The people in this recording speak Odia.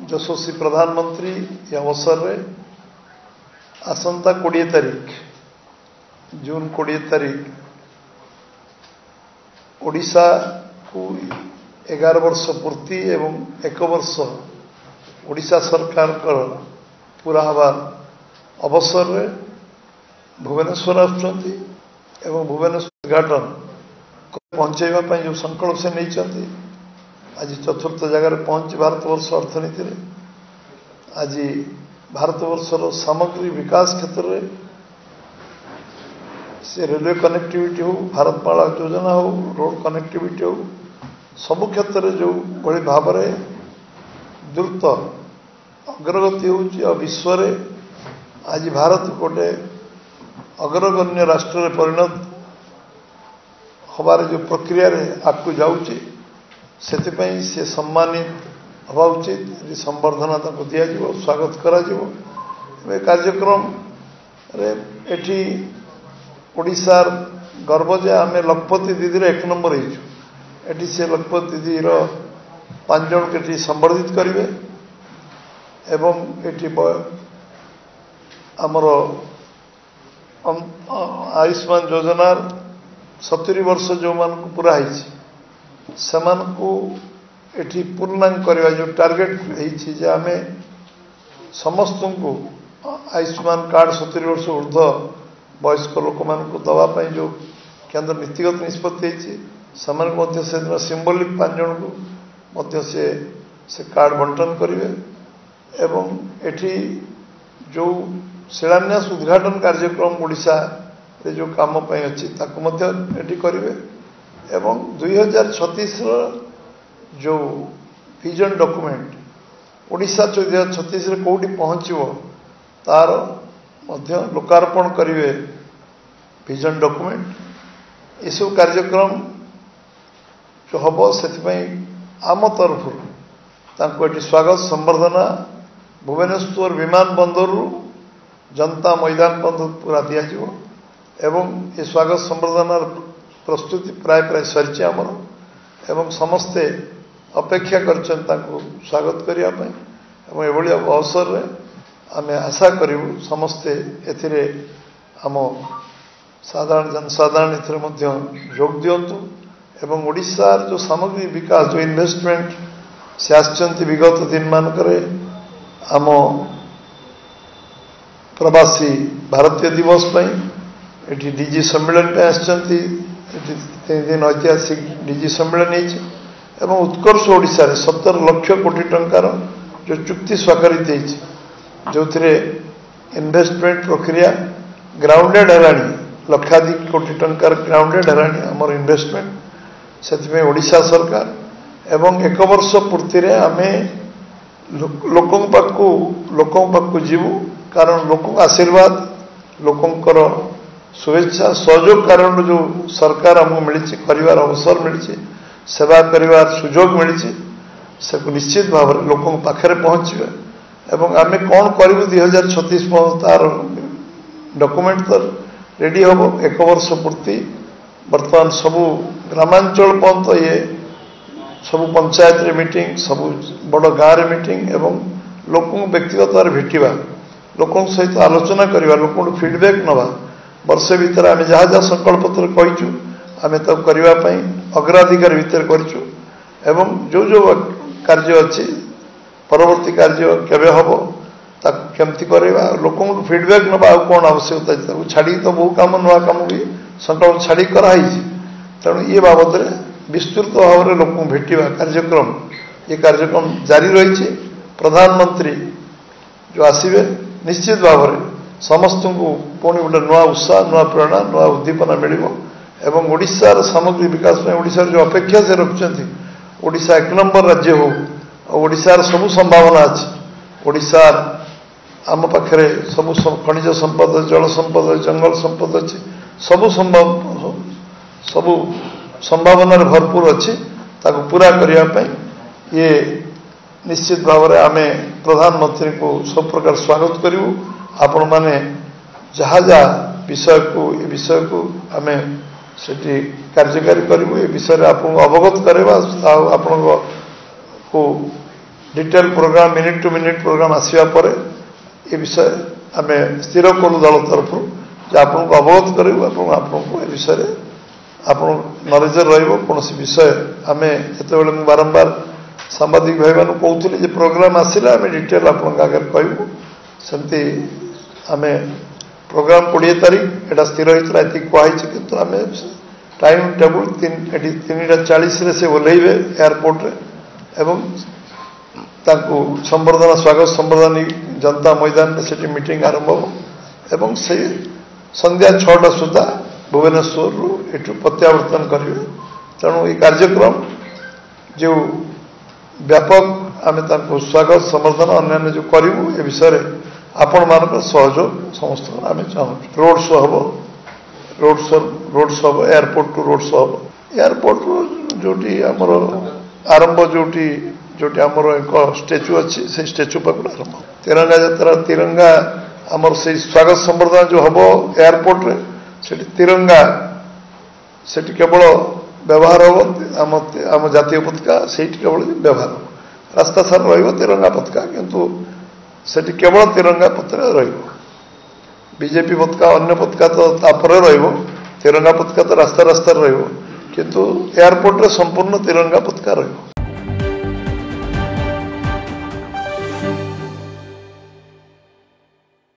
ଯଶସ୍ୱୀ ପ୍ରଧାନମନ୍ତ୍ରୀ ଏ ଅବସରରେ ଆସନ୍ତା 20 ତାରିଖ ଜୁନ 20 ତାରିଖ ଓଡ଼ିଶାକୁ 11 ବର୍ଷ ପୂର୍ତ୍ତି ଏବଂ 1 ବର୍ଷ ଓଡ଼ିଶା ସରକାରଙ୍କର ପୁରା ହେବାର ଅବସରରେ ଭୁବନେଶ୍ୱର ଆସୁଛନ୍ତି ଏବଂ ଭୁବନେଶ୍ୱର ଉଦ୍ଘାଟନ ପହଞ୍ଚାଇବା ପାଇଁ ଯେଉଁ ସଂକଳ୍ପ ସେ ନେଇଛନ୍ତି ଆଜି ଚତୁର୍ଥ ଜାଗାରେ ପହଞ୍ଚି ଭାରତବର୍ଷ ଅର୍ଥନୀତିରେ ଆଜି ଭାରତବର୍ଷର ସାମଗ୍ରୀ ବିକାଶ କ୍ଷେତ୍ରରେ ସେ ରେଲୱେ କନେକ୍ଟିଭିଟି ହେଉ ଭାରତମାଳା ଯୋଜନା ହେଉ ରୋଡ୍ କନେକ୍ଟିଭିଟି ହେଉ ସବୁ କ୍ଷେତ୍ରରେ ଯେଉଁଭଳି ଭାବରେ ଦ୍ରୁତ ଅଗ୍ରଗତି ହେଉଛି ଆଉ ବିଶ୍ୱରେ ଆଜି ଭାରତ ଗୋଟେ ଅଗ୍ରଗଣ୍ୟ ରାଷ୍ଟ୍ରରେ ପରିଣତ ହେବାର ଯେଉଁ ପ୍ରକ୍ରିୟାରେ ଆଗକୁ ଯାଉଛି ସେଥିପାଇଁ ସେ ସମ୍ମାନିତ ହେବା ଉଚିତ। ସମ୍ବର୍ଦ୍ଧନା ତାଙ୍କୁ ଦିଆଯିବ, ସ୍ୱାଗତ କରାଯିବ। ଏ କାର୍ଯ୍ୟକ୍ରମରେ ଏଠି ଓଡ଼ିଶାର ଗର୍ବ ଯେ ଆମେ ଲଖପତି ଦିଦିର 1 ନମ୍ବର ହେଇଛୁ। ଏଠି ସେ ଲଖପତି ଦିଦିର 5 ଜଣକୁ ଏଠି ସମ୍ବର୍ଦ୍ଧିତ କରିବେ ଏବଂ ଏଠି ଆମର ଆୟୁଷ୍ମାନ ଯୋଜନାର 70 ବର୍ଷ ଯେଉଁମାନଙ୍କୁ ପୁରା ହେଇଛି ସେମାନଙ୍କୁ ଏଠି ପୂର୍ଣ୍ଣାଙ୍ଗ କରିବା ଯେଉଁ ଟାର୍ଗେଟ ହେଇଛି ଯେ ଆମେ ସମସ୍ତଙ୍କୁ ଆୟୁଷ୍ମାନ କାର୍ଡ 70 ବର୍ଷ ଉର୍ଦ୍ଧ୍ୱ ବୟସ୍କ ଲୋକମାନଙ୍କୁ ଦେବା ପାଇଁ ଯେଉଁ କେନ୍ଦ୍ର ନୀତିଗତ ନିଷ୍ପତ୍ତି ହେଇଛି ସେମାନଙ୍କୁ ମଧ୍ୟ ସେଦିନ ସିମ୍ବୋଲିକ୍ 5 ଜଣଙ୍କୁ ମଧ୍ୟ ସେ କାର୍ଡ ବଣ୍ଟନ କରିବେ ଏବଂ ଏଠି ଯେଉଁ ଶିଳାନ୍ୟାସ ଉଦ୍ଘାଟନ କାର୍ଯ୍ୟକ୍ରମ ଓଡ଼ିଶାରେ ଯେଉଁ କାମ ପାଇଁ ଅଛି ତାକୁ ମଧ୍ୟ ଏଠି କରିବେ ଏବଂ 2036ର ଯେଉଁ ଭିଜନ ଡକୁମେଣ୍ଟ ଓଡ଼ିଶା 2036ରେ କେଉଁଠି ପହଞ୍ଚିବ ତାର ମଧ୍ୟ ଲୋକାର୍ପଣ କରିବେ ଭିଜନ ଡକୁମେଣ୍ଟ। ଏସବୁ କାର୍ଯ୍ୟକ୍ରମ ଯେଉଁ ହେବ ସେଥିପାଇଁ ଆମ ତରଫରୁ ତାଙ୍କୁ ଏଠି ସ୍ୱାଗତ ସମ୍ବର୍ଦ୍ଧନା ଭୁବନେଶ୍ୱର ବିମାନ ବନ୍ଦରରୁ ଜନତା ମଇଦାନ ପର୍ଯ୍ୟନ୍ତ ପୁରା ଦିଆଯିବ ଏବଂ ଏ ସ୍ୱାଗତ ସମ୍ବର୍ଦ୍ଧନାର ପ୍ରସ୍ତୁତି ପ୍ରାୟ ସରିଛି ଆମର ଏବଂ ସମସ୍ତେ ଅପେକ୍ଷା କରିଛନ୍ତି ତାଙ୍କୁ ସ୍ୱାଗତ କରିବା ପାଇଁ ଏବଂ ଏଭଳି ଅବସରରେ ଆମେ ଆଶା କରିବୁ ସମସ୍ତେ ଏଥିରେ ଆମ ଜନସାଧାରଣ ଏଥିରେ ମଧ୍ୟ ଯୋଗ ଦିଅନ୍ତୁ ଏବଂ ଓଡ଼ିଶାର ଯେଉଁ ସାମଗ୍ରିକ ବିକାଶ ଯେଉଁ ଇନଭେଷ୍ଟମେଣ୍ଟ ସେ ଆସିଛନ୍ତି ବିଗତ ଦିନମାନଙ୍କରେ ଆମ ପ୍ରବାସୀ ଭାରତୀୟ ଦିବସ ପାଇଁ ଏଠି ଡିଜି ସମ୍ମିଳନୀ ପାଇଁ ଆସିଛନ୍ତି। ଏଠି 3 ଦିନ ଐତିହାସିକ ଡିଜି ସମ୍ମିଳନୀ ହେଇଛି ଏବଂ ଉତ୍କର୍ଷ ଓଡ଼ିଶାରେ 17 ଲକ୍ଷ କୋଟି ଟଙ୍କାର ଯେଉଁ ଚୁକ୍ତି ସ୍ୱାକ୍ଷରିତ ହେଇଛି ଯେଉଁଥିରେ ଇନଭେଷ୍ଟମେଣ୍ଟ ପ୍ରକ୍ରିୟା ଗ୍ରାଉଣ୍ଡେଡ୍ ହେଲାଣି ଲକ୍ଷାଧିକ କୋଟି ଟଙ୍କାର ଗ୍ରାଉଣ୍ଡେଡ୍ ହେଲାଣି ଆମର ଇନଭେଷ୍ଟମେଣ୍ଟ। ସେଥିପାଇଁ ଓଡ଼ିଶା ସରକାର ଏବଂ 1 ବର୍ଷ ପୂର୍ତ୍ତିରେ ଆମେ ଲୋକଙ୍କ ପାଖକୁ ଯିବୁ କାରଣ ଲୋକଙ୍କ ଆଶୀର୍ବାଦ ଲୋକଙ୍କର शुभेच्छा सहयोग कारण जो सरकार आमको मिली कर अवसर मिली सेवा कर सुजोग मिली से निश्चित भाव में लोक पाखे पहुँचे एवं आम कौन करूँ 2036 तार डॉक्यूमेंट तो रेडी हम 1 वर्ष पूर्ति बर्तमान सबू ग्रामांचल पर्यंत ये सबू पंचायत रे मीटिंग सबू बड़ गाँव रे मीटिंग एवं लोक व्यक्तिगत भाव भेटा लोक सहित आलोचना करवा लोक फीडबैक नवा वर्षे भितर आम जहाँ जहाँ संकल्प पत्र कहीचु आम तो करने अग्राधिकार भितर करूँ एवं जो जो कार्य अच्छी परवर्ती कार्य केवे हम केमती करवा लोक फीडबैक नवा कौन आवश्यकता छाड़ी तो बहु कम नुआ कम भी संकल्प छाड़ी कराई तेणु ये बाबद विस्तृत भाव में लोक भेटा कार्यक्रम ये कार्यक्रम जारी रही प्रधानमंत्री जो आसवे निश्चित भाव में समस्त को पुणी गोटे नुआ उत्साह नुआ प्रेरणा नुआ उद्दीपना मिल एवं ओडिशार सामग्री विकास में ओडिशार जो अपेक्षा से रखुंट ओडिशा 1 नंबर राज्य हो ओडिशार सबू संभावना अच्छी ओडिशार आम पाखे सबू खनिज संपद जल संपद जंगल संपद अच्छी सबू संभावना भरपूर अच्छी ताको पूरा करने ये निश्चित भाव में आम प्रधानमंत्री को सब प्रकार स्वागत करूँ आपण माने जहाँ जहाँ विषय को आम से कार्यकारी करूँ ये विषय आपको अवगत करवा आपण को detail program minute to minute program आसवा पर ए विषय आम स्थिर कलु दल तरफ आपको अवगत करूँ आपको ए विषय आप नॉलेज रोन विषय आम जिते बारंबार सांबादिक भाई मान कहते प्रोग्राम आसला आम डिटेल आप कहूँ सेमती आम प्रोग्राम 20 तारीख एटा स्थिर होता है कहुई कि आम टाइम टेबुल 3:40 से ओह्लैबे एयरपोर्ट रे एवं संबर्धना स्वागत संबर्धना जनता मैदान में से मीटिंग आरंभ एवं से संध्या 6टा सुधा भुवनेश्वर एठू प्रत्यावर्तन करेंगे तेणु ये कार्यक्रम जो व्यापक आम स्वागत संबर्धना अन्य जो करूँ ए विषय आपण मान सहयोग समस्त आम चाहूँ रोड शो हम रोड शो हम एयरपोर्ट टू रोड शो हम एयरपोर्ट जो आमर आरंभ जोटी आमर एक स्टेचू अच्छी से स्टेचू पाक आरंभ तिरंगा यात्रा तिरंगा आमर से स्वागत संबर्धना जो हम एयरपोर्ट रे से तिरंगा से केवल व्यवहार हम आम जातीय पताका से केवल व्यवहार रास्ता सारा तिरंगा पताका किंतु से केवल तिरंगा पताका बीजेपी पताका अन्य पताका तो तापर तिरंगा पताका तो रास्ता रास्ता किंतु एयरपोर्ट रे संपूर्ण तिरंगा पताका रही